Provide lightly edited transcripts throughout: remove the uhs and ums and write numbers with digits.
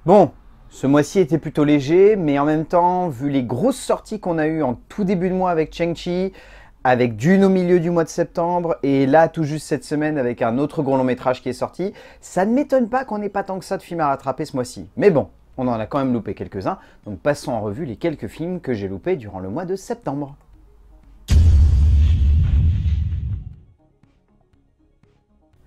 Bon, ce mois-ci était plutôt léger, mais en même temps, vu les grosses sorties qu'on a eues en tout début de mois avec Shang-Chi, avec Dune au milieu du mois de septembre, et là tout juste cette semaine avec un autre gros long métrage qui est sorti, ça ne m'étonne pas qu'on n'ait pas tant que ça de films à rattraper ce mois-ci. Mais bon, on en a quand même loupé quelques-uns, donc passons en revue les quelques films que j'ai loupés durant le mois de septembre.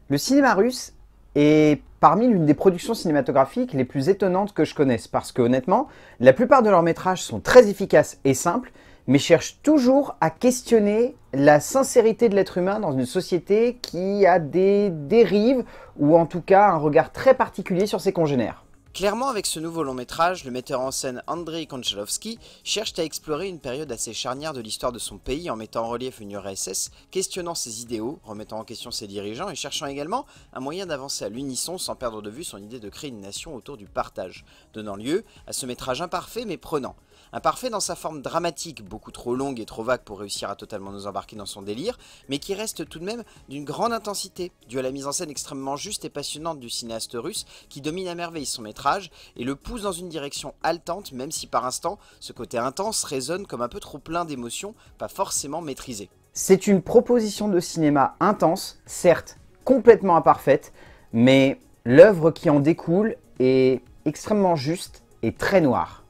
Le cinéma russe est parmi l'une des productions cinématographiques les plus étonnantes que je connaisse, parce que honnêtement, la plupart de leurs métrages sont très efficaces et simples, mais cherchent toujours à questionner la sincérité de l'être humain dans une société qui a des dérives, ou en tout cas un regard très particulier sur ses congénères. Clairement, avec ce nouveau long métrage, le metteur en scène Andrei Konchalovsky cherche à explorer une période assez charnière de l'histoire de son pays en mettant en relief une URSS, questionnant ses idéaux, remettant en question ses dirigeants et cherchant également un moyen d'avancer à l'unisson sans perdre de vue son idée de créer une nation autour du partage, donnant lieu à ce métrage imparfait mais prenant. Imparfait dans sa forme dramatique, beaucoup trop longue et trop vague pour réussir à totalement nous embarquer dans son délire, mais qui reste tout de même d'une grande intensité, due à la mise en scène extrêmement juste et passionnante du cinéaste russe qui domine à merveille son métrage et le pousse dans une direction haletante, même si par instant, ce côté intense résonne comme un peu trop plein d'émotions, pas forcément maîtrisées. C'est une proposition de cinéma intense, certes complètement imparfaite, mais l'œuvre qui en découle est extrêmement juste et très noire.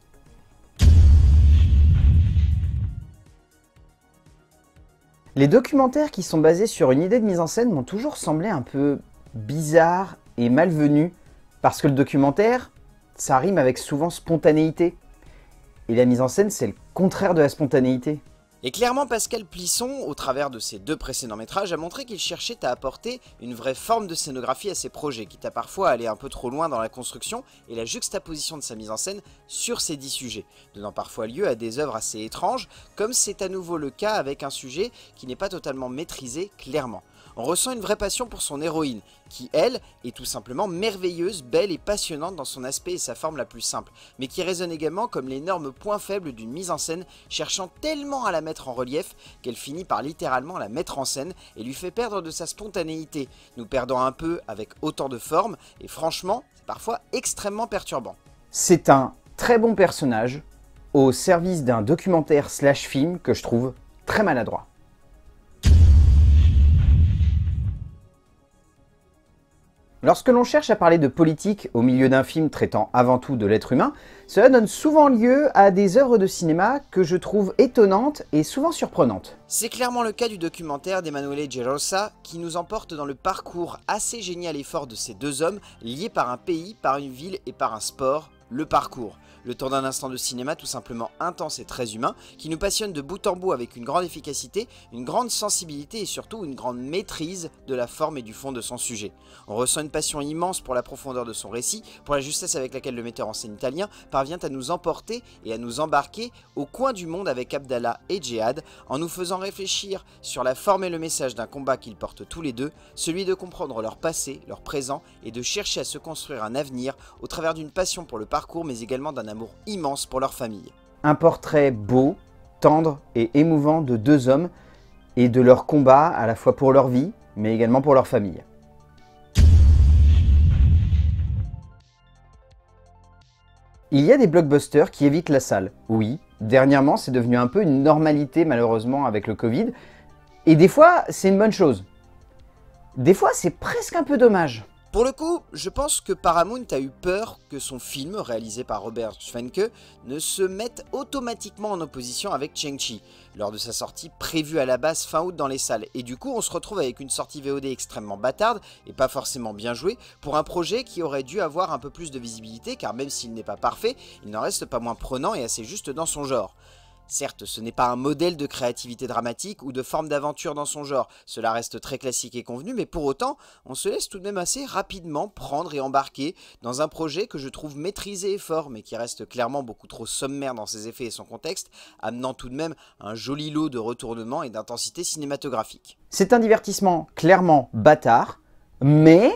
Les documentaires qui sont basés sur une idée de mise en scène m'ont toujours semblé un peu bizarres et malvenus, parce que le documentaire, ça rime avec souvent spontanéité. Et la mise en scène, c'est le contraire de la spontanéité. Et clairement, Pascal Plisson, au travers de ses deux précédents métrages, a montré qu'il cherchait à apporter une vraie forme de scénographie à ses projets, quitte à parfois aller un peu trop loin dans la construction et la juxtaposition de sa mise en scène sur ces dits sujets, donnant parfois lieu à des œuvres assez étranges, comme c'est à nouveau le cas avec un sujet qui n'est pas totalement maîtrisé clairement. On ressent une vraie passion pour son héroïne, qui, elle, est tout simplement merveilleuse, belle et passionnante dans son aspect et sa forme la plus simple, mais qui résonne également comme l'énorme point faible d'une mise en scène, cherchant tellement à la mettre en relief qu'elle finit par littéralement la mettre en scène et lui fait perdre de sa spontanéité, nous perdant un peu avec autant de forme, et franchement, c'est parfois extrêmement perturbant. C'est un très bon personnage au service d'un documentaire slash film que je trouve très maladroit. Lorsque l'on cherche à parler de politique au milieu d'un film traitant avant tout de l'être humain, cela donne souvent lieu à des œuvres de cinéma que je trouve étonnantes et souvent surprenantes. C'est clairement le cas du documentaire d'Emanuele Gerosa qui nous emporte dans le parcours assez génial et fort de ces deux hommes liés par un pays, par une ville et par un sport, le parcours. Le temps d'un instant de cinéma tout simplement intense et très humain, qui nous passionne de bout en bout avec une grande efficacité, une grande sensibilité et surtout une grande maîtrise de la forme et du fond de son sujet. On ressent une passion immense pour la profondeur de son récit, pour la justesse avec laquelle le metteur en scène italien parvient à nous emporter et à nous embarquer au coin du monde avec Abdallah et Djihad, en nous faisant réfléchir sur la forme et le message d'un combat qu'ils portent tous les deux, celui de comprendre leur passé, leur présent et de chercher à se construire un avenir au travers d'une passion pour le parcours mais également d'un amour immense pour leur famille. Un portrait beau, tendre et émouvant de deux hommes et de leur combat à la fois pour leur vie mais également pour leur famille. Il y a des blockbusters qui évitent la salle, oui. Dernièrement, c'est devenu un peu une normalité malheureusement avec le Covid. Et des fois, c'est une bonne chose. Des fois, c'est presque un peu dommage. Pour le coup, je pense que Paramount a eu peur que son film, réalisé par Robert Schwenke, ne se mette automatiquement en opposition avec Shang-Chi, lors de sa sortie prévue à la base fin août dans les salles. Et du coup, on se retrouve avec une sortie VOD extrêmement bâtarde, et pas forcément bien jouée, pour un projet qui aurait dû avoir un peu plus de visibilité, car même s'il n'est pas parfait, il n'en reste pas moins prenant et assez juste dans son genre. Certes, ce n'est pas un modèle de créativité dramatique ou de forme d'aventure dans son genre, cela reste très classique et convenu, mais pour autant, on se laisse tout de même assez rapidement prendre et embarquer dans un projet que je trouve maîtrisé et fort, mais qui reste clairement beaucoup trop sommaire dans ses effets et son contexte, amenant tout de même un joli lot de retournements et d'intensité cinématographique. C'est un divertissement clairement bâtard, mais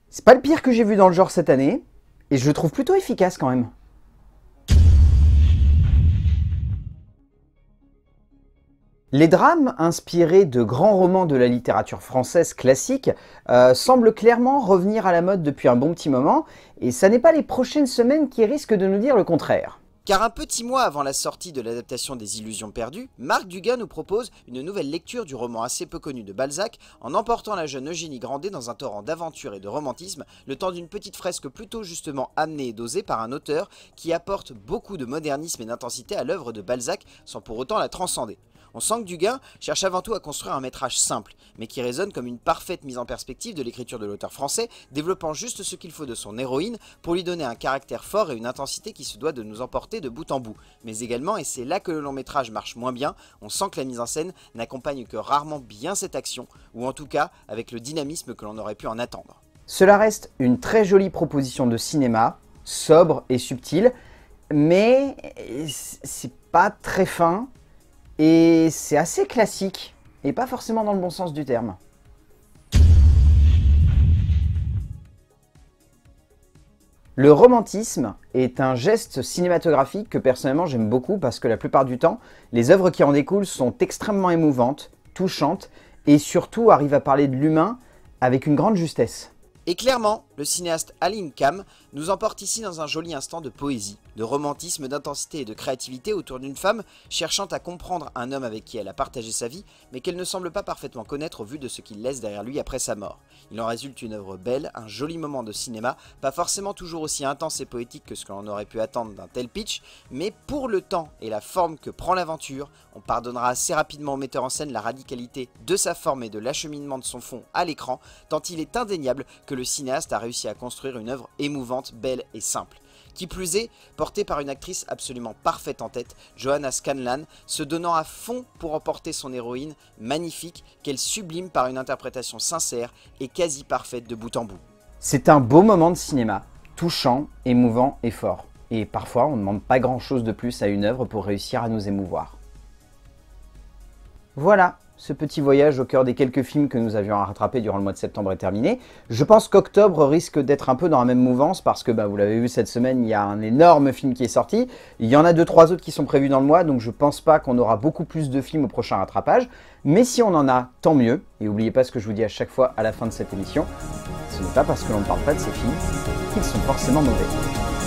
c'est pas le pire que j'ai vu dans le genre cette année, et je le trouve plutôt efficace quand même. Les drames, inspirés de grands romans de la littérature française classique, semblent clairement revenir à la mode depuis un bon petit moment, et ça n'est pas les prochaines semaines qui risquent de nous dire le contraire. Car un petit mois avant la sortie de l'adaptation des Illusions perdues, Marc Dugas nous propose une nouvelle lecture du roman assez peu connu de Balzac, en emportant la jeune Eugénie Grandet dans un torrent d'aventure et de romantisme, le temps d'une petite fresque plutôt justement amenée et dosée par un auteur qui apporte beaucoup de modernisme et d'intensité à l'œuvre de Balzac, sans pour autant la transcender. On sent que Dugas cherche avant tout à construire un métrage simple, mais qui résonne comme une parfaite mise en perspective de l'écriture de l'auteur français, développant juste ce qu'il faut de son héroïne pour lui donner un caractère fort et une intensité qui se doit de nous emporter de bout en bout. Mais également, et c'est là que le long métrage marche moins bien, on sent que la mise en scène n'accompagne que rarement bien cette action, ou en tout cas avec le dynamisme que l'on aurait pu en attendre. Cela reste une très jolie proposition de cinéma, sobre et subtile, mais c'est pas très fin. Et c'est assez classique, et pas forcément dans le bon sens du terme. Le romantisme est un geste cinématographique que personnellement j'aime beaucoup parce que la plupart du temps, les œuvres qui en découlent sont extrêmement émouvantes, touchantes, et surtout arrivent à parler de l'humain avec une grande justesse. Et clairement, le cinéaste Alim Kham nous emporte ici dans un joli instant de poésie, de romantisme, d'intensité et de créativité autour d'une femme cherchant à comprendre un homme avec qui elle a partagé sa vie, mais qu'elle ne semble pas parfaitement connaître au vu de ce qu'il laisse derrière lui après sa mort. Il en résulte une œuvre belle, un joli moment de cinéma, pas forcément toujours aussi intense et poétique que ce que l'on aurait pu attendre d'un tel pitch, mais pour le temps et la forme que prend l'aventure, on pardonnera assez rapidement au metteur en scène la radicalité de sa forme et de l'acheminement de son fond à l'écran, tant il est indéniable que le cinéaste a réussi à construire une œuvre émouvante, belle et simple. Qui plus est, portée par une actrice absolument parfaite en tête, Johanna Scanlan, se donnant à fond pour emporter son héroïne, magnifique, qu'elle sublime par une interprétation sincère et quasi parfaite de bout en bout. C'est un beau moment de cinéma, touchant, émouvant et fort. Et parfois, on ne demande pas grand-chose de plus à une œuvre pour réussir à nous émouvoir. Voilà, ce petit voyage au cœur des quelques films que nous avions à rattraper durant le mois de septembre est terminé. Je pense qu'octobre risque d'être un peu dans la même mouvance parce que vous l'avez vu cette semaine, il y a un énorme film qui est sorti. Il y en a 2-3 autres qui sont prévus dans le mois, donc je pense pas qu'on aura beaucoup plus de films au prochain rattrapage. Mais si on en a, tant mieux. Et n'oubliez pas ce que je vous dis à chaque fois à la fin de cette émission, ce n'est pas parce que l'on ne parle pas de ces films qu'ils sont forcément mauvais.